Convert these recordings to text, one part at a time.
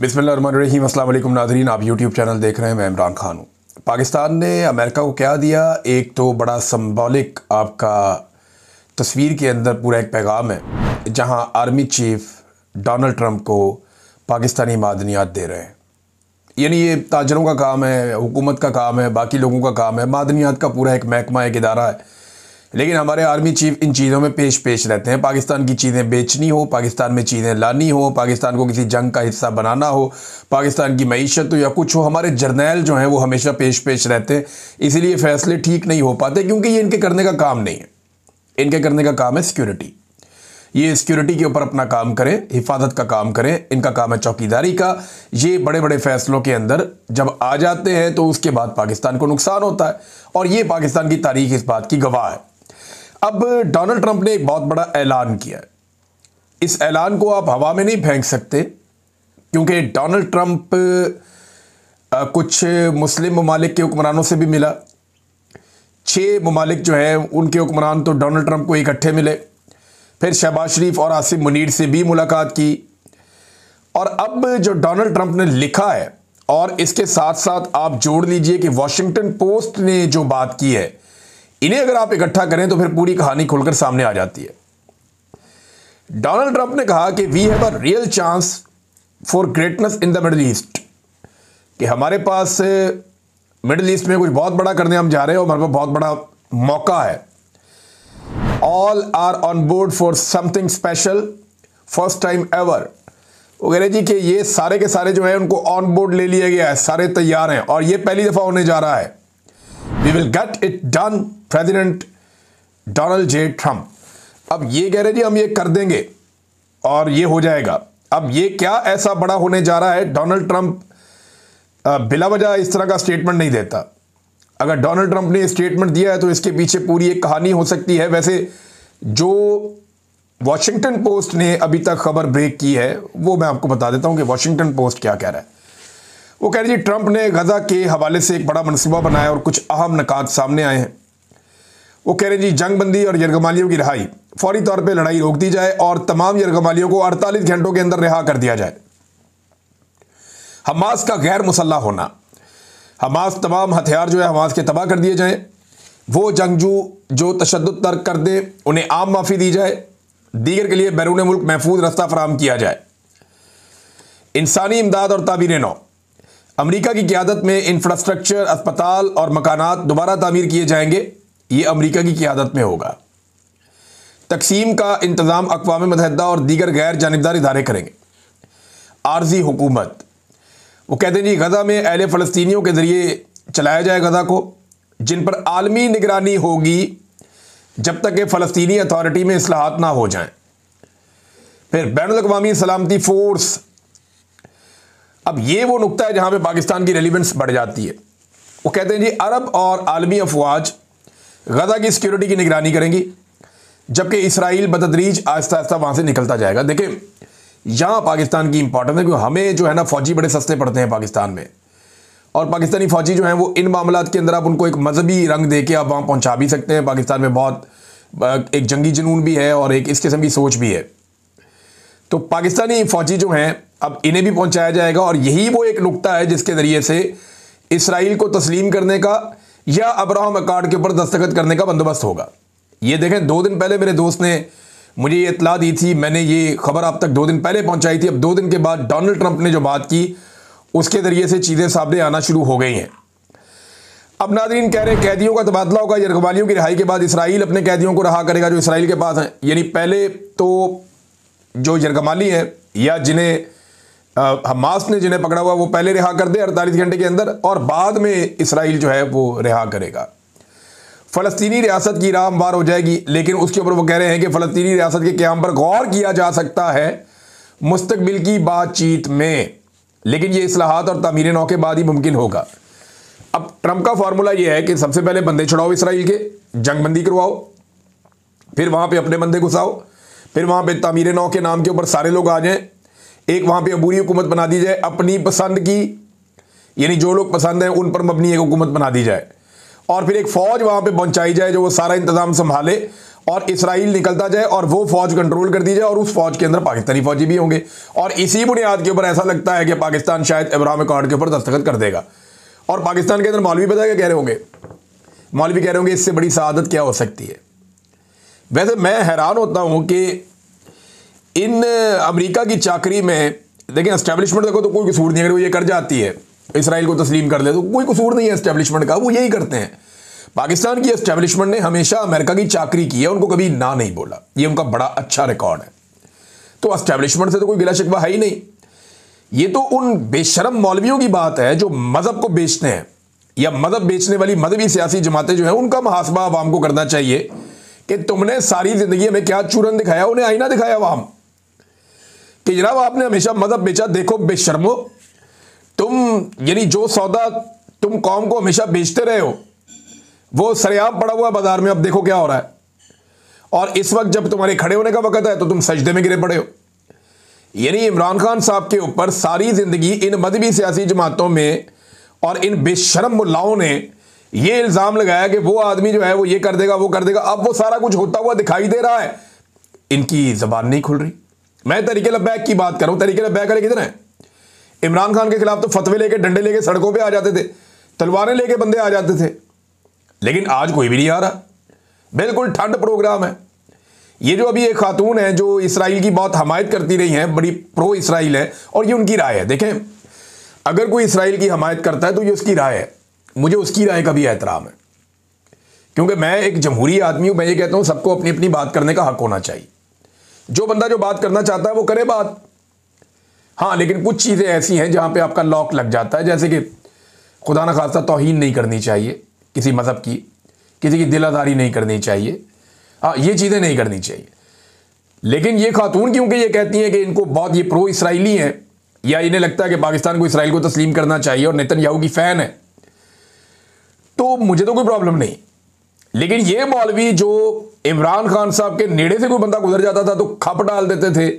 बिस्मिल्लाहिर्रहमानिर्रहीम। अस्सलाम वालेकुम नाज़रीन, आप यूट्यूब चैनल देख रहे हैं। मैं इमरान खान हूँ। पाकिस्तान ने अमेरिका को क्या दिया? एक तो बड़ा सिंबॉलिक आपका तस्वीर के अंदर पूरा एक पैगाम है, जहाँ आर्मी चीफ डोनाल्ड ट्रंप को पाकिस्तानी मादनियात दे रहे हैं। यानी ये ताजरों का काम है, हुकूमत का काम है, बाकी लोगों का काम है, मादनियात का पूरा एक महकमा, एक इदारा है। लेकिन हमारे आर्मी चीफ इन चीज़ों में पेश रहते हैं। पाकिस्तान की चीज़ें बेचनी हो, पाकिस्तान में चीज़ें लानी हो, पाकिस्तान को किसी जंग का हिस्सा बनाना हो, पाकिस्तान की मईशत हो या कुछ हो, हमारे जर्नैल जो हैं वो हमेशा पेश रहते हैं। इसीलिए फ़ैसले ठीक नहीं हो पाते, क्योंकि ये इनके करने का काम नहीं है। इनके करने का काम है सिक्योरिटी। ये सिक्योरिटी के ऊपर अपना काम करें, हिफाजत का काम करें। इनका काम है चौकीदारी का। ये बड़े बड़े फैसलों के अंदर जब आ जाते हैं तो उसके बाद पाकिस्तान को नुकसान होता है, और ये पाकिस्तान की तारीख इस बात की गवाह है। अब डोनाल्ड ट्रंप ने एक बहुत बड़ा ऐलान किया है। इस ऐलान को आप हवा में नहीं फेंक सकते, क्योंकि डोनाल्ड ट्रंप कुछ मुस्लिम ममालिक के हुक्मरानों से भी मिला। 6 ममालिक जो हैं उनके हुक्मरान तो डोनाल्ड ट्रंप को इकट्ठे मिले। फिर शहबाज शरीफ और आसिफ मुनीर से भी मुलाकात की। और अब जो डोनाल्ड ट्रंप ने लिखा है, और इसके साथ साथ आप जोड़ लीजिए कि वॉशिंगटन पोस्ट ने जो बात की है, इन्हें अगर आप इकट्ठा करें तो फिर पूरी कहानी खुलकर सामने आ जाती है। डोनाल्ड ट्रंप ने कहा कि we have a real chance for greatness in the Middle East, कि हमारे पास मिडिल ईस्ट में कुछ बहुत बड़ा करने हम जा रहे हैं और हमारे पास बहुत बड़ा मौका है। All are on board for something special, first time ever. वो कह रहे जी कि ये सारे के सारे जो है उनको ऑन बोर्ड ले लिया गया है, सारे तैयार हैं, और ये पहली दफा होने जा रहा है। We will get it done, President Donald J Trump. अब ये कह रहे जी हम ये कर देंगे और ये हो जाएगा। अब ये क्या ऐसा बड़ा होने जा रहा है? डोनाल्ड ट्रंप बिला वजह इस तरह का स्टेटमेंट नहीं देता। अगर डोनाल्ड ट्रंप ने स्टेटमेंट दिया है तो इसके पीछे पूरी एक कहानी हो सकती है। वैसे जो वॉशिंगटन पोस्ट ने अभी तक खबर ब्रेक की है वो मैं आपको बता देता हूं कि वॉशिंगटन पोस्ट क्या कह रहा है। वो कह रहे जी ट्रंप ने गजा के हवाले से एक बड़ा मनसूबा बनाया और कुछ अहम निकात सामने आए हैं। वो कह रहे जी जंगबंदी और यरगमालियों की रिहाई, फौरी तौर पे लड़ाई रोक दी जाए और तमाम यरगमालियों को 48 घंटों के अंदर रिहा कर दिया जाए। हमास का गैर मुसल्ला होना, हमास तमाम हथियार जो है हमास के तबाह कर दिए जाएं। वो जंगजू जो तशद्दुद तर्क कर दे उन्हें आम माफ़ी दी जाए। दीगर के लिए बैरून मुल्क महफूज रास्ता फराहम किया जाए। इंसानी इमदाद और तामीर नौ, अमेरिका की क़यादत में इंफ्रास्ट्रक्चर, अस्पताल और मकानात दोबारा तामीर किए जाएंगे। ये अमेरिका की क़यादत में होगा। तकसीम का इंतज़ाम अक़वाम मुत्तहिदा और दीगर गैर जानिबदार इदारे करेंगे। आर्जी हुकूमत, वो कहते हैं जी गज़ा में अहले फ़लस्तीनियों के ज़रिए चलाया जाए गज़ा को, जिन पर आलमी निगरानी होगी जब तक कि फ़लस्तीनी अथॉरिटी में इस्लाहात ना हो जाएं। फिर बैनुल अक़वामी सलामती फ़ोर्स, अब ये वो नुक्ता है जहाँ पे पाकिस्तान की रेलिवेंस बढ़ जाती है। वो कहते हैं जी अरब और आलमी अफवाज गज़ा की सिक्योरिटी की निगरानी करेंगी, जबकि इसराइल बतदरीज आहिस्ता आहिस्ता वहाँ से निकलता जाएगा। देखें यहाँ पाकिस्तान की इंपॉर्टेंस है, क्योंकि हमें जो है ना फ़ौजी बड़े सस्ते पड़ते हैं पाकिस्तान में, और पाकिस्तानी फ़ौजी जो हैं वो इन मामलात के अंदर आप उनको एक मजहबी रंग दे के आप वहाँ पहुँचा भी सकते हैं। पाकिस्तान में बहुत एक जंगी जुनून भी है और एक इस किस्म की सोच भी है। तो पाकिस्तानी फ़ौजी जो हैं अब इन्हें भी पहुँचाया जाएगा, और यही वो एक नुक्ता है जिसके ज़रिए से इसराइल को तस्लीम करने का या अब्राहम अकॉर्ड के ऊपर दस्तखत करने का बंदोबस्त होगा। ये देखें 2 दिन पहले मेरे दोस्त ने मुझे ये इत्तला दी थी, मैंने ये खबर आप तक 2 दिन पहले पहुंचाई थी। अब 2 दिन के बाद डोनाल्ड ट्रंप ने जो बात की उसके ज़रिए से चीज़ें सामने आना शुरू हो गई हैं। अब नाज़रीन कह रहे हैं कैदियों का तबादला होगा। यरगमालियों की रिहाई के बाद इसराइल अपने कैदियों को रहा करेगा जो इसराइल के पास हैं। यानी पहले तो जो यरगमाली हैं या जिन्हें हमास ने जिन्हें पकड़ा हुआ वो पहले रिहा कर दे 48 घंटे के अंदर, और बाद में इसराइल जो है वो रिहा करेगा। फ़लस्तीनी रियासत की राह हमवार हो जाएगी, लेकिन उसके ऊपर वो कह रहे हैं कि फ़लस्तीनी रियासत के क़याम पर गौर किया जा सकता है मुस्तकबिल की बातचीत में, लेकिन ये इस्लाहात और तामीर नौ के बाद ही मुमकिन होगा। अब ट्रंप का फार्मूला ये है कि सबसे पहले बंदे छुड़ाओ इसराइल के, जंगबंदी करवाओ, फिर वहाँ पर अपने बंदे घुसाओ, फिर वहाँ पर तामीर नौ के नाम के ऊपर सारे लोग आ जाएँ, एक वहाँ पे अबूरी हुकूमत बना दी जाए अपनी पसंद की, यानी जो लोग पसंद हैं उन पर मबनी एक हुकूमत बना दी जाए, और फिर एक फ़ौज वहाँ पे पहुँचाई जाए जो वो सारा इंतज़ाम संभाले, और इसराइल निकलता जाए और वो फौज कंट्रोल कर दी जाए और उस फौज के अंदर पाकिस्तानी फौजी भी होंगे, और इसी बुनियाद के ऊपर ऐसा लगता है कि पाकिस्तान शायद अब्राहम अकॉर्ड के ऊपर दस्तखत कर देगा। और पाकिस्तान के अंदर मौलवी पता है क्या कह रहे होंगे? मौलवी कह रहे होंगे इससे बड़ी सआदत क्या हो सकती है। वैसे मैं हैरान होता हूं कि इन अमेरिका की चाकरी में देखें, एस्टेब्लिशमेंट देखो तो कोई कसूर नहीं, अगर वो ये कर जाती है इसराइल को तस्लीम कर ले तो कोई कसूर नहीं है एस्टेब्लिशमेंट का, वो यही करते हैं। पाकिस्तान की एस्टेब्लिशमेंट ने हमेशा अमेरिका की चाकरी की है, उनको कभी ना नहीं बोला, ये उनका बड़ा अच्छा रिकॉर्ड है। तो एस्टेब्लिशमेंट से तो कोई गिला शिकवा है ही नहीं। ये तो उन बेशरम मौलवियों की बात है जो मजहब को बेचते हैं, या मजहब बेचने वाली मजहबी सियासी जमातें जो है उनका मुहासबा अवाम को करना चाहिए कि तुमने सारी जिंदगी में क्या चूरन दिखाया, उन्हें आईना दिखाया अवाम कि जनाब आपने हमेशा मजहब बेचा, देखो बेशर्मो तुम, यानी जो सौदा तुम कौम को हमेशा बेचते रहे हो वो सरेआम पड़ा हुआ बाजार में, अब देखो क्या हो रहा है। और इस वक्त जब तुम्हारे खड़े होने का वक्त है तो तुम सजदे में गिरे पड़े हो। यानी इमरान खान साहब के ऊपर सारी जिंदगी इन मजहबी सियासी जमातों में और इन बेशरम मुल्लाओं ने यह इल्जाम लगाया कि वो आदमी जो है वो ये कर देगा वो कर देगा। अब वो सारा कुछ होता हुआ दिखाई दे रहा है, इनकी जबान नहीं खुल रही। मैं तरीके लब्बैक की बात कर रहा हूं, तरीके लब्बैक वाले किधर है? इमरान खान के खिलाफ तो फतवे लेके डंडे लेके सड़कों पे आ जाते थे, तलवारें लेके बंदे आ जाते थे, लेकिन आज कोई भी नहीं आ रहा। बिल्कुल ठंड प्रोग्राम है। ये जो अभी एक खातून है जो इसराइल की बहुत हमायत करती रही हैं, बड़ी प्रो इसराइल है, और ये उनकी राय है। देखें, अगर कोई इसराइल की हमायत करता है तो ये उसकी राय है, मुझे उसकी राय का भी एहतराम है, क्योंकि मैं एक जमहूरी आदमी हूं। मैं ये कहता हूं सबको अपनी अपनी बात करने का हक होना चाहिए। जो बंदा जो बात करना चाहता है वो करे बात। हाँ, लेकिन कुछ चीज़ें ऐसी हैं जहां पे आपका लॉक लग जाता है, जैसे कि खुदा न खास्ता तौहीन नहीं करनी चाहिए किसी मज़हब की, किसी की दिलादारी नहीं करनी चाहिए, हाँ ये चीज़ें नहीं करनी चाहिए। लेकिन ये खातून क्योंकि ये कहती हैं कि इनको बहुत ये प्रो इसराइली हैं, या इन्हें लगता है कि पाकिस्तान को इसराइल को तस्लीम करना चाहिए और नेतन्याहू की फ़ैन है, तो मुझे तो कोई प्रॉब्लम नहीं। लेकिन ये मौलवी जो इमरान खान साहब के नेड़े से कोई बंदा गुजर जाता था तो खप डाल देते थे,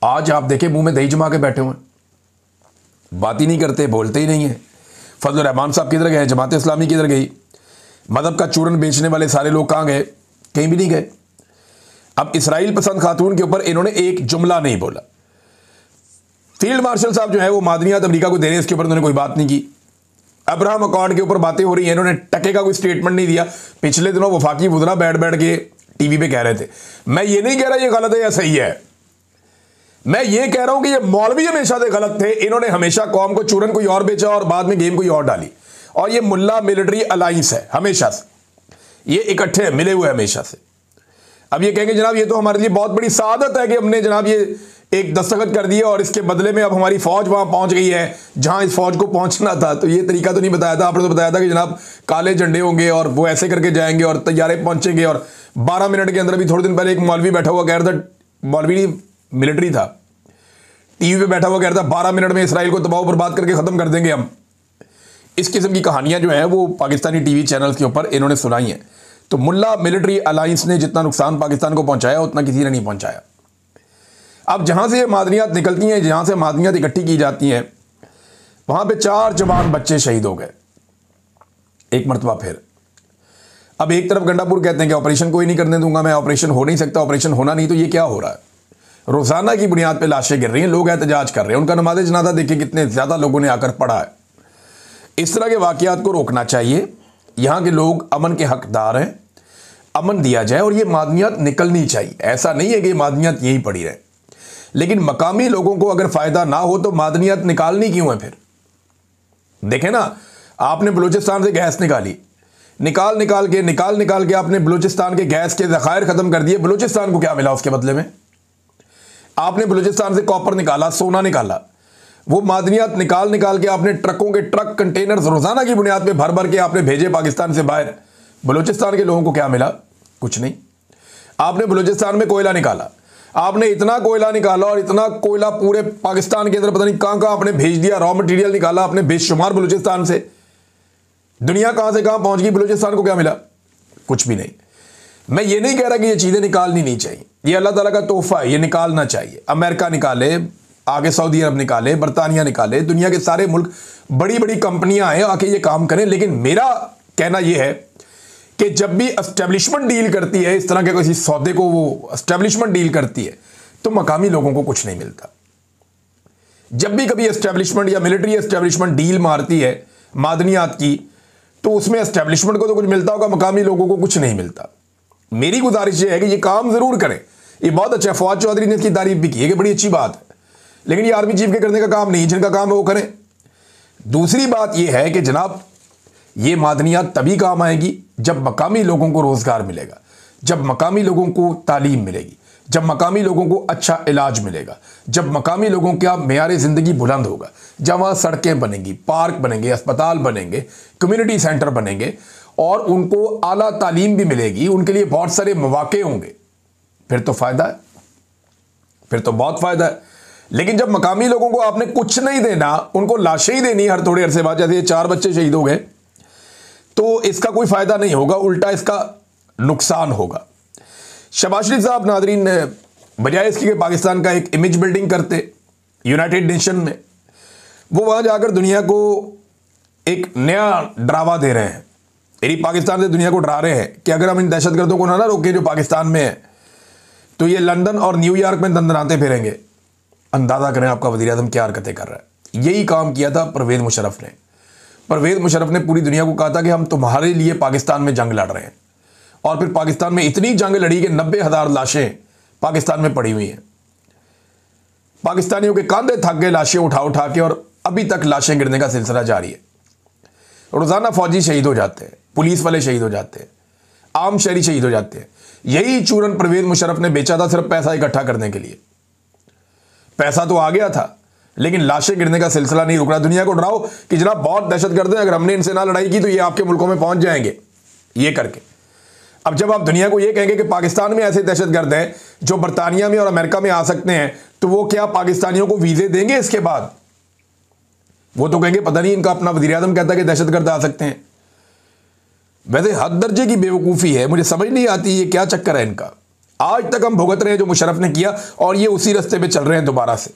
आज आप देखें मुंह में दही जमा के बैठे हुए, बात ही नहीं करते, बोलते ही नहीं है। फजल रहमान साहब किधर गए? जमात इस्लामी किधर गई? मदहब का चूरन बेचने वाले सारे लोग कहाँ गए? कहीं भी नहीं गए। अब इसराइल पसंद खातून के ऊपर इन्होंने एक जुमला नहीं बोला। फील्ड मार्शल साहब जो है वो मादनियात अमेरिका को दे रहे हैं, इसके ऊपर उन्होंने कोई बात नहीं की। अब्राहम अकॉर्ड के ऊपर बातें हो रही हैं, इन्होंने टके का कोई स्टेटमेंट नहीं दिया। पिछले दिनों वफाकी वुज़रा बैठ बैठ के टीवी पे कह रहे थे। मैं ये नहीं कह रहा ये गलत है या सही है, मैं ये कह रहा हूं कि ये मौलवी हमेशा से गलत थे। इन्होंने हमेशा कौम को चूरन कोई और बेचा और बाद में गेम कोई और डाली। और ये मुल्ला मिलिट्री अलायंस है, हमेशा से ये इकट्ठे मिले हुए हमेशा से। अब ये कहेंगे जनाब ये तो हमारे लिए बहुत बड़ी सआदत है कि हमने जनाब ये एक दस्तखत कर दिया और इसके बदले में अब हमारी फौज वहां पहुंच गई है जहां इस फौज को पहुंचना था। तो ये तरीका तो नहीं बताया था आपने, तो बताया था कि जनाब काले झंडे होंगे और वो ऐसे करके जाएंगे और तैयारे पहुंचेंगे। और 12 मिनट के अंदर भी, थोड़े दिन पहले एक मौलवी बैठा हुआ कह रहा था, मौलवी मिलिट्री था, टीवी पे बैठा हुआ कह रहा था 12 मिनट में इसराइल को तबाह बर्बाद करके खत्म कर देंगे हम। इस किस्म की कहानियां जो है वो पाकिस्तानी टीवी चैनल्स के ऊपर इन्होंने सुनाई हैं। तो मुल्ला मिलिट्री अलायंस ने जितना नुकसान पाकिस्तान को पहुंचाया उतना किसी ने नहीं पहुंचाया। अब जहां से ये मादनियात निकलती हैं, जहां से मादनियात इकट्ठी की जाती हैं, वहां पे 4 जवान बच्चे शहीद हो गए एक मरतबा फिर। अब एक तरफ गंडापुर कहते हैं कि ऑपरेशन कोई नहीं करने दूंगा मैं, ऑपरेशन हो नहीं सकता, ऑपरेशन होना नहीं। तो ये क्या हो रहा है? रोजाना की बुनियाद पर लाशें गिर रही हैं, लोग एहतजाज कर रहे हैं, उनका नमाज जनाजा देखिए कितने ज्यादा लोगों ने आकर पढ़ा है। इस तरह के वाकयात को रोकना चाहिए। यहां के लोग अमन के हकदार हैं, अमन दिया जाए और ये मादनियात निकलनी चाहिए। ऐसा नहीं है कि मादनियात यहीं पड़ी रहे, लेकिन मकामी लोगों को अगर फायदा ना हो तो मादनियात निकालनी क्यों है फिर? देखें ना, आपने बलूचिस्तान से गैस निकाली, निकाल के आपने बलूचिस्तान के गैस के ज़खायर खत्म कर दिए। बलूचिस्तान को क्या मिला उसके बदले में? आपने बलूचिस्तान से कॉपर निकाला, सोना निकाला, वो मादनियात निकाल के आपने ट्रकों के ट्रक कंटेनर्स रोजाना की बुनियाद पे भर के आपने भेजे पाकिस्तान से बाहर। बलूचिस्तान के लोगों को क्या मिला? कुछ नहीं। आपने बलूचिस्तान में कोयला निकाला, आपने इतना कोयला निकाला और इतना कोयला पूरे पाकिस्तान के अंदर पता नहीं कहां आपने भेज दिया। रॉ मटेरियल निकाला आपने बेशुमार बलूचिस्तान से, दुनिया कहां से कहां पहुंच गई, बलूचिस्तान को क्या मिला? कुछ भी नहीं। मैं ये नहीं कह रहा कि ये चीजें निकालनी नहीं चाहिए, ये अल्लाह ताला का तोहफा है, ये निकालना चाहिए। अमेरिका निकाले, आगे सऊदी अरब निकाले, बरतानिया निकाले, दुनिया के सारे मुल्क, बड़ी बड़ी कंपनियां आए आके ये काम करें। लेकिन मेरा कहना यह है कि जब भी एस्टेब्लिशमेंट डील करती है, इस तरह के किसी सौदे को वो एस्टेब्लिशमेंट डील करती है, तो मकामी लोगों को कुछ नहीं मिलता। जब भी कभी एस्टेब्लिशमेंट या मिलिट्री एस्टेब्लिशमेंट डील मारती है मादनियात की, तो उसमें एस्टेब्लिशमेंट को तो कुछ मिलता होगा, मकामी लोगों को कुछ नहीं मिलता। मेरी गुजारिश यह है कि ये काम जरूर करें। ये बहुत अच्छा है, फवाद चौधरी ने इसकी तारीफ भी की है कि बड़ी अच्छी बात है, लेकिन ये आर्मी चीफ के करने का काम नहीं, जिनका काम है वो करें। दूसरी बात यह है कि जनाब, ये मादनियात तभी काम आएगी जब मकामी लोगों को रोजगार मिलेगा, जब मकामी लोगों को तालीम मिलेगी, जब मकामी लोगों को अच्छा इलाज मिलेगा, जब मकामी लोगों का मेयार ज़िंदगी बुलंद होगा, जब वहाँ सड़कें बनेंगी, पार्क बनेंगे, अस्पताल बनेंगे, कम्युनिटी सेंटर बनेंगे और उनको आला तालीम भी मिलेगी, उनके लिए बहुत सारे मौके होंगे, फिर तो फ़ायदा है, फिर तो बहुत फ़ायदा है। लेकिन जब मकामी लोगों को आपने कुछ नहीं देना, उनको लाशें ही देनी हर थोड़े अरसे बाद, जैसे ये 4 बच्चे शहीद हो गए, तो इसका कोई फ़ायदा नहीं होगा, उल्टा इसका नुकसान होगा। शहबाज शरीफ साहब नादरीन, बजाय इसकी कि पाकिस्तान का एक इमेज बिल्डिंग करते यूनाइटेड नेशन में, वो वहाँ जाकर दुनिया को एक नया डरावा दे रहे हैं। यानी पाकिस्तान से दुनिया को डरा रहे हैं कि अगर हम इन दहशतगर्दों को ना रोके जो पाकिस्तान में है, तो ये लंदन और न्यूयॉर्क में दंदनाते फिरेंगे। अंदाज़ा करें आपका वज़ीर आज़म क्या हरकतें कर रहा है। यही काम किया था परवेज़ मुशर्रफ ने। परवेज़ मुशर्रफ ने पूरी दुनिया को कहा था कि हम तुम्हारे लिए पाकिस्तान में जंग लड़ रहे हैं, और फिर पाकिस्तान में इतनी जंग लड़ी कि 90,000 लाशें पाकिस्तान में पड़ी हुई हैं। पाकिस्तानियों के कंधे थक गए लाशें उठा उठा के, और अभी तक लाशें गिरने का सिलसिला जारी है। रोज़ाना फौजी शहीद हो जाते हैं, पुलिस वाले शहीद हो जाते हैं, आम शहरी शहीद हो जाते हैं। यही चूरन परवेज़ मुशर्रफ ने बेचा था सिर्फ पैसा इकट्ठा करने के लिए। पैसा तो आ गया था, लेकिन लाशें गिरने का सिलसिला नहीं रुक रहा। दुनिया को डराओ कि जनाब बहुत दहशतगर्द हैं, अगर हमने इनसे ना लड़ाई की तो ये आपके मुल्कों में पहुंच जाएंगे, ये करके। अब जब आप दुनिया को ये कहेंगे कि पाकिस्तान में ऐसे दहशतगर्द हैं जो बरतानिया में और अमेरिका में आ सकते हैं, तो वो क्या पाकिस्तानियों को वीज़े देंगे इसके बाद? वो तो कहेंगे पता नहीं, इनका अपना वज़ीर आज़म कहता है कि दहशतगर्द आ सकते हैं। वैसे हद दर्जे की बेवकूफ़ी है, मुझे समझ नहीं आती ये क्या चक्कर है इनका। आज तक हम भुगत रहे हैं जो मुशर्रफ ने किया, और ये उसी रास्ते पे चल रहे हैं दोबारा से,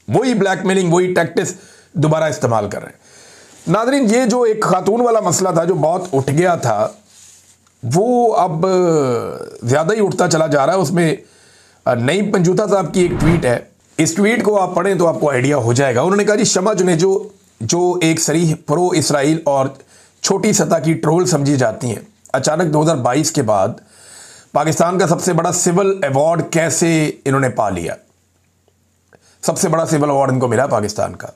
वही ब्लैकमेलिंग, वही टैक्टिस दोबारा इस्तेमाल कर रहे हैं। नाज़रीन, ये जो एक खातून वाला मसला था जो बहुत उठ गया था, वो अब ज़्यादा ही उठता चला जा रहा है। उसमें नईम पंजूता साहब की एक ट्वीट है, इस ट्वीट को आप पढ़ें तो आपको आइडिया हो जाएगा। उन्होंने कहा जी, शमा जुनेजो जो एक सरीह प्रो इसराइल और छोटी सतह की ट्रोल समझी जाती हैं, अचानक 2022 के बाद पाकिस्तान का सबसे बड़ा सिविल अवार्ड कैसे इन्होंने पा लिया। सबसे बड़ा सिविल अवार्ड इनको मिला पाकिस्तान का।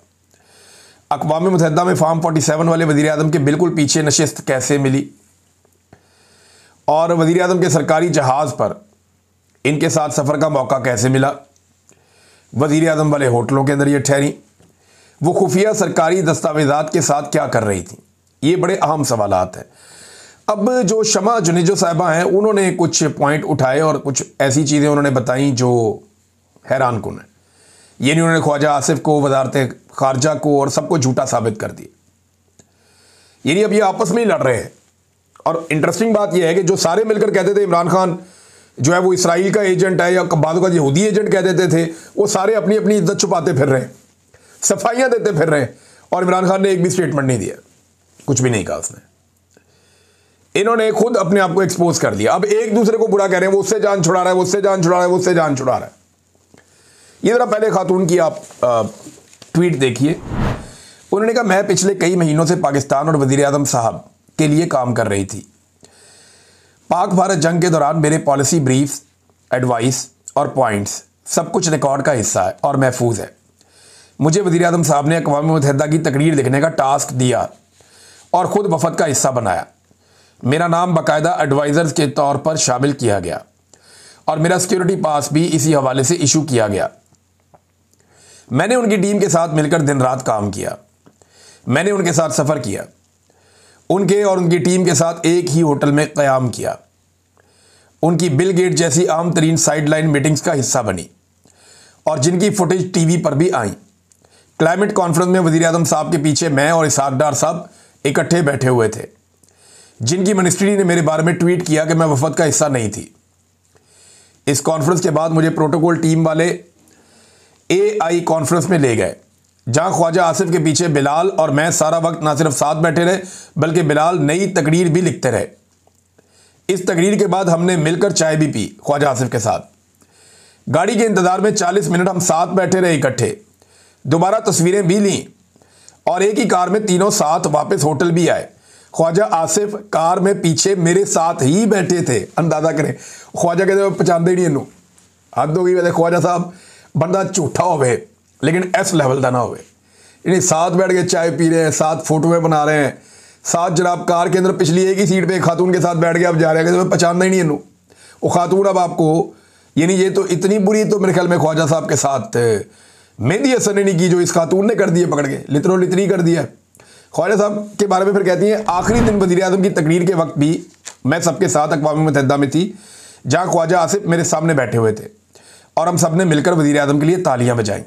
अक़वाम मुत्तहिदा में फार्म 47 वाले वज़ीर आज़म के बिल्कुल पीछे नशिस्त कैसे मिली, और वज़ीर आज़म के सरकारी जहाज़ पर इनके साथ सफ़र का मौका कैसे मिला, वज़ीर आज़म वाले होटलों के अंदर ये ठहरी, वो खुफिया सरकारी दस्तावेज़ात के साथ क्या कर रही थी। ये बड़े अहम सवालात हैं। अब जो शमा जुनेजो साहिबा हैं, उन्होंने कुछ पॉइंट उठाए और कुछ ऐसी चीज़ें उन्होंने बताई जो हैरान कुन है। ये नहीं, उन्होंने ख्वाजा आसिफ को, वज़ारत ख़ारजा को और सबको झूठा साबित कर दिया। ये नहीं, अब ये आपस में ही लड़ रहे हैं। और इंटरेस्टिंग बात यह है कि जो सारे मिलकर कहते थे इमरान खान जो है वो इसराइल का एजेंट है, या बाद का यहूदी एजेंट कह देते थे, वो सारे अपनी अपनी इज्जत छुपाते फिर रहे हैं, सफाइयाँ देते फिर रहे हैं, और इमरान खान ने एक भी स्टेटमेंट नहीं दिया, कुछ भी नहीं कहा उसने। इन्होंने खुद अपने आप को एक्सपोज कर दिया। अब एक दूसरे को बुरा कह रहे हैं, वो उससे जान छुड़ा रहा है, वो उससे जान छुड़ा रहा है, वो उससे जान छुड़ा रहा है। ये जरा पहले खातून की आप ट्वीट देखिए। उन्होंने कहा, मैं पिछले कई महीनों से पाकिस्तान और वज़ीर आज़म साहब के लिए काम कर रही थी। पाक भारत जंग के दौरान मेरे पॉलिसी ब्रीफ्स, एडवाइस और पॉइंट्स सब कुछ रिकॉर्ड का हिस्सा है और महफूज है। मुझे वज़ीर आज़म साहब ने अक़वाम मुत्तहिदा की तकरीर लिखने का टास्क दिया और ख़ुद वफ़द का हिस्सा बनाया। मेरा नाम बाकायदा एडवाइज़र्स के तौर पर शामिल किया गया और मेरा सिक्योरिटी पास भी इसी हवाले से इशू किया गया। मैंने उनकी टीम के साथ मिलकर दिन रात काम किया। मैंने उनके साथ सफ़र किया, उनके और उनकी टीम के साथ एक ही होटल में क़याम किया, उनकी बिल गेट जैसी आम तरीन साइडलाइन मीटिंग्स का हिस्सा बनी और जिनकी फुटेज टीवी पर भी आई। क्लाइमेट कॉन्फ्रेंस में वज़ीर आज़म साहब के पीछे मैं और इसहाक डार साहब इकट्ठे बैठे हुए थे, जिनकी मिनिस्ट्री ने मेरे बारे में ट्वीट किया कि मैं वफ़द का हिस्सा नहीं थी। इस कॉन्फ्रेंस के बाद मुझे प्रोटोकॉल टीम वाले AI कॉन्फ्रेंस में ले गए, जहां ख्वाजा आसिफ के पीछे बिलाल और मैं सारा वक्त ना सिर्फ साथ बैठे रहे बल्कि बिलाल नई तकरीर भी लिखते रहे। इस तकरीर के बाद हमने मिलकर चाय भी पी ख्वाजा आसिफ के साथ। गाड़ी के इंतजार में 40 मिनट हम साथ बैठे रहे इकट्ठे, दोबारा तस्वीरें भी लीं और एक ही कार में तीनों साथ वापस होटल भी आए। ख्वाजा आसिफ कार में पीछे मेरे साथ ही बैठे थे। अंदाजा करें, ख्वाजा कहते पहचानते ही नहीं इनू, हद हो गई। वैसे ख्वाजा साहब बंदा झूठा होवे लेकिन इस लेवल का ना होवे। इन्हें साथ बैठ के चाय पी रहे हैं, साथ फोटोएं बना रहे हैं, साथ जनाब कार के अंदर पिछली एक ही सीट पे खातून के साथ बैठ के आप जा रहे हैं, पहचानना ही नहीं इनू। वो खातून अब आपको, यानी ये तो इतनी बुरी तो मेरे ख्याल में ख्वाजा साहब के साथ मेहंदी हसन ने नहीं की जो इस खातून ने कर दिए पकड़ के, लितरो लितरी कर दिया। ख्वाजा साहब के बारे में फिर कहती हैं, आखिरी दिन वज़ीर आज़म की तकरीर के वक्त भी मैं सबके साथ अक़वाम मुत्तहिदा में थी, जहाँ ख्वाजा आसिफ मेरे सामने बैठे हुए थे और हम सब ने मिलकर वज़ीर आज़म के लिए तालियाँ बजाईं।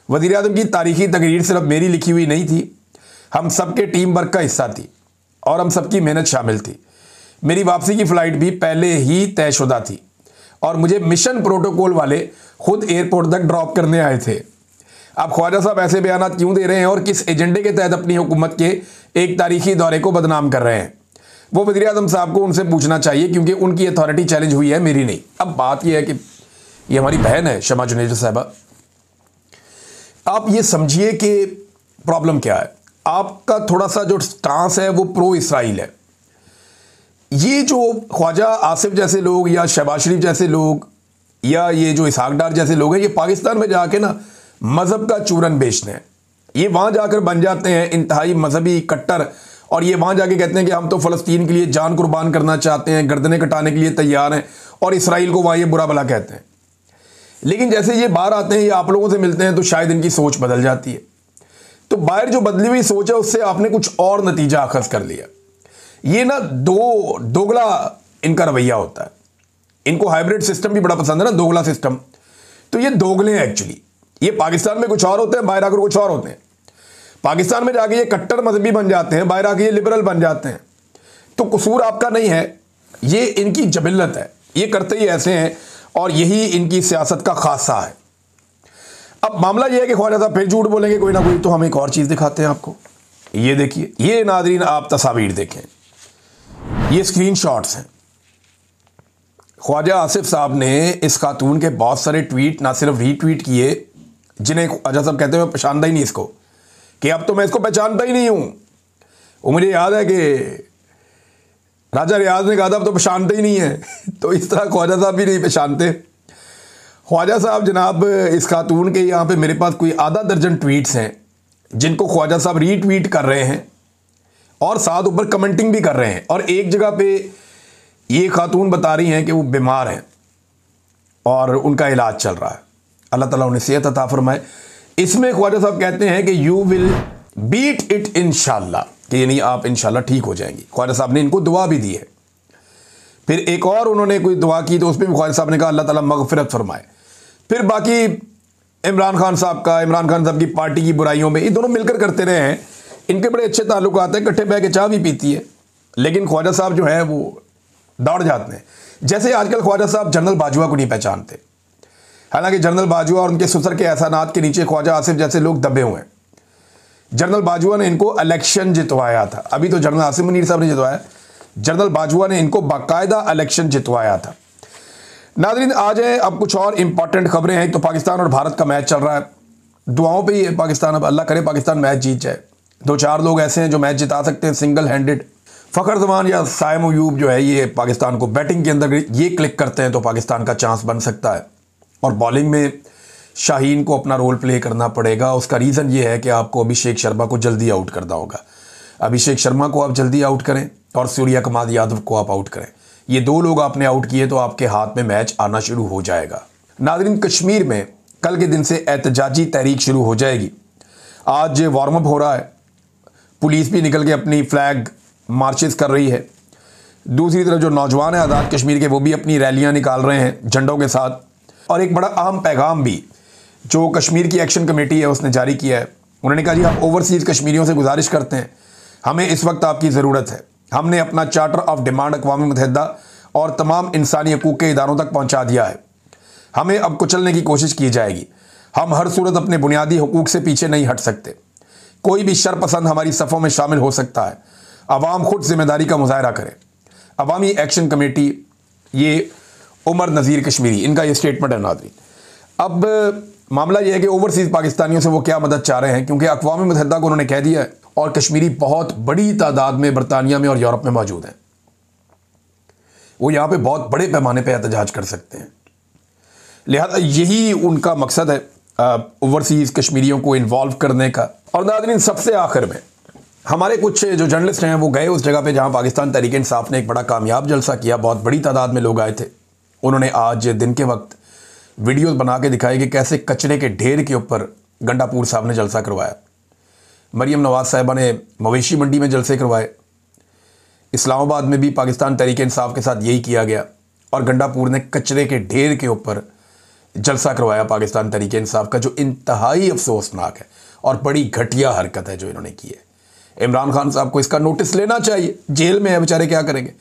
वज़ीर आज़म की तारीखी तकरीर सिर्फ मेरी लिखी हुई नहीं थी, हम सब के टीम वर्क का हिस्सा थी और हम सबकी मेहनत शामिल थी। मेरी वापसी की फ़्लाइट भी पहले ही तयशुदा थी और मुझे मिशन प्रोटोकॉल वाले खुद एयरपोर्ट तक ड्रॉप करने आए थे। अब ख्वाजा साहब ऐसे बयान क्यों दे रहे हैं और किस एजेंडे के तहत अपनी हुकूमत के एक तारीखी दौरे को बदनाम कर रहे हैं, वो वज़ीर आज़म साहब को उनसे पूछना चाहिए, क्योंकि उनकी अथॉरिटी चैलेंज हुई है, मेरी नहीं। अब बात यह है कि ये हमारी बहन है शमा जुनेजो साहबा, आप ये समझिए कि प्रॉब्लम क्या है। आपका थोड़ा सा जो स्टांस है वो प्रो इसराइल है। ये जो ख्वाजा आसिफ जैसे लोग या शहबाज शरीफ जैसे लोग या ये जो इसहाक डार जैसे लोग हैं, ये पाकिस्तान में जाके ना मज़हब का चूरन बेचते हैं। ये वहाँ जाकर बन जाते हैं इंतहाई मजहबी कट्टर और ये वहाँ जाके कहते हैं कि हम तो फ़लस्तीन के लिए जान कुर्बान करना चाहते हैं, गर्दनें कटाने के लिए तैयार हैं, और इसराइल को वहाँ ये बुरा भला कहते हैं। लेकिन जैसे ये बाहर आते हैं या आप लोगों से मिलते हैं तो शायद इनकी सोच बदल जाती है। तो बाहर जो बदली हुई सोच है उससे आपने कुछ और नतीजा अखज़ कर लिया। ये ना दोगला इनका रवैया होता है। इनको हाइब्रिड सिस्टम भी बड़ा पसंद है ना, दोगला सिस्टम। तो ये दोगले हैं एक्चुअली। ये पाकिस्तान में कुछ और होते हैं, बाहर आकर कुछ और होते हैं। पाकिस्तान में जाके ये कट्टर मजहबी बन जाते हैं, बाहर आके ये लिबरल बन जाते हैं। तो कसूर आपका नहीं है, ये इनकी जबिल्लत है, ये करते ही ऐसे हैं और यही इनकी सियासत का खासा है। अब मामला ये है कि ख्वाजा साहब फिर झूठ बोलेंगे कोई ना कोई, तो हम एक और चीज़ दिखाते हैं आपको। ये देखिए, ये नाज़रीन आप तस्वीर देखें, ये स्क्रीनशॉट्स हैं। ख्वाजा आसिफ साहब ने इस खातून के बहुत सारे ट्वीट ना सिर्फ रीट्वीट किए, जिन्हें ख्वाजा साहब कहते हैं मैं पहचानता ही नहीं इसको, कि अब तो मैं इसको पहचानता ही नहीं हूँ। वो मुझे याद है कि राजा रियाज ने कहा था अब तो पहचानते ही नहीं है। तो इस तरह ख्वाजा साहब भी नहीं पहचानते। ख्वाजा साहब जनाब, इस खातून के यहाँ पे मेरे पास कोई आधा दर्जन ट्वीट्स हैं जिनको ख्वाजा साहब रीट्वीट कर रहे हैं और साथ ऊपर कमेंटिंग भी कर रहे हैं। और एक जगह पे ये खातून बता रही हैं कि वो बीमार हैं और उनका इलाज चल रहा है, अल्लाह ताला उन्हें सेहत अता फरमाए। इसमें ख्वाजा साहब कहते हैं कि यू विल बीट इट इंशाल्लाह, कि यानी आप इंशाल्लाह ठीक हो जाएंगी। ख्वाजा साहब ने इनको दुआ भी दी है। फिर एक और उन्होंने कोई दुआ की तो उसमें भी ख्वाजा साहब ने कहा अल्लाह ताला मगफिरत फरमाए। फिर बाकी इमरान खान साहब की पार्टी की बुराइयों में ये दोनों मिलकर करते रहे हैं। इनके बड़े अच्छे ताल्लुकात हैं, इकट्ठे बह के चाय भी पीती है। लेकिन ख्वाजा साहब जो है वो दौड़ जाते हैं। जैसे आजकल ख्वाजा साहब जनरल बाजवा को नहीं पहचानते, हालांकि जनरल बाजवा और उनके ससुर के एहसानात के नीचे ख्वाजा आसिफ जैसे लोग दबे हुए हैं। जनरल बाजवा ने इनको इलेक्शन जितवाया था, अभी तो जनरल आसिम मुनीर साहब ने जितवाया, जनरल बाजवा ने इनको बाकायदा इलेक्शन जितवाया था। नाज़रीन आ जाए अब कुछ और इंपॉर्टेंट खबरें हैं। तो पाकिस्तान और भारत का मैच चल रहा है, दुआओं पे ही है पाकिस्तान। अब अल्लाह करे पाकिस्तान मैच जीत जाए। 2-4 लोग ऐसे हैं जो मैच जिता सकते हैं सिंगल हैंडेड। फ़खर जमान या साइम अयूब जो है ये पाकिस्तान को बैटिंग के अंदर ये क्लिक करते हैं तो पाकिस्तान का चांस बन सकता है। और बॉलिंग में शाहीन को अपना रोल प्ले करना पड़ेगा। उसका रीज़न ये है कि आपको अभिषेक शर्मा को जल्दी आउट करना होगा। अभिषेक शर्मा को आप जल्दी आउट करें और सूर्या कुमार यादव को आप आउट करें। ये 2 लोग आपने आउट किए तो आपके हाथ में मैच आना शुरू हो जाएगा। नाज़रीन कश्मीर में कल के दिन से एहतजाजी तहरीक शुरू हो जाएगी। आज वार्म अप हो रहा है, पुलिस भी निकल के अपनी फ्लैग मार्चेस कर रही है। दूसरी तरफ जो नौजवान हैं आज़ाद कश्मीर के वो भी अपनी रैलियां निकाल रहे हैं झंडों के साथ। और एक बड़ा अहम पैगाम भी जो कश्मीर की एक्शन कमेटी है उसने जारी किया है। उन्होंने कहा जी हम ओवरसीज़ कश्मीरियों से गुजारिश करते हैं, हमें इस वक्त आपकी ज़रूरत है। हमने अपना चार्टर ऑफ डिमांड अक़वाम मुत्तहिदा और तमाम इंसानी हकूक़ के इदारों तक पहुँचा दिया है। हमें अब कुचलने की कोशिश की जाएगी। हम हर सूरत अपने बुनियादी हकूक़ से पीछे नहीं हट सकते। कोई भी शरपसंद हमारी सफ़ों में शामिल हो सकता है। अवाम खुद जिम्मेदारी का मुजाहरा करें। अवामी एक्शन कमेटी, ये उमर नज़ीर कश्मीरी, इनका ये स्टेटमेंट है नाज़रीन। अब मामला ये है कि ओवरसीज़ पाकिस्तानियों से वो क्या मदद चाह रहे हैं, क्योंकि अक़वाम मुत्तहिदा को उन्होंने कह दिया है और कश्मीरी बहुत बड़ी तादाद में बरतानिया में और यूरोप में मौजूद हैं। वो यहाँ पे बहुत बड़े पैमाने पे एहतजाज कर सकते हैं, लिहाजा यही उनका मकसद है ओवरसीज़ कश्मीरियों को इन्वॉल्व करने का। और नाज़रीन, सबसे आखिर में हमारे कुछ जो जर्नलिस्ट हैं वो गए उस जगह पे जहाँ पाकिस्तान तहरीक इंसाफ ने एक बड़ा कामयाब जलसा किया, बहुत बड़ी तादाद में लोग आए थे। उन्होंने आज दिन के वक्त वीडियोस बना के दिखाई कि कैसे कचरे के ढेर के ऊपर गंडापुर साहब ने जलसा करवाया, मरीम नवाज साहिबा ने मवेशी मंडी में जलसे करवाए, इस्लामाबाद में भी पाकिस्तान तहरीक इंसाफ के साथ यही किया गया, और गंडापुर ने कचरे के ढेर के ऊपर जलसा करवाया पाकिस्तान तहरीक इंसाफ का, जो इंतहाई अफसोसनाक है और बड़ी घटिया हरकत है जो इन्होंने की है। इमरान खान साहब को इसका नोटिस लेना चाहिए, जेल में है बेचारे, क्या करेंगे।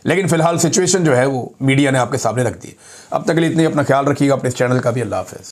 लेकिन फिलहाल सिचुएशन जो है वो मीडिया ने आपके सामने रख दी। अब तक के लिए इतनी, अपना ख्याल रखिएगा, अपने इस चैनल का भी। अल्लाह हाफ़िज़।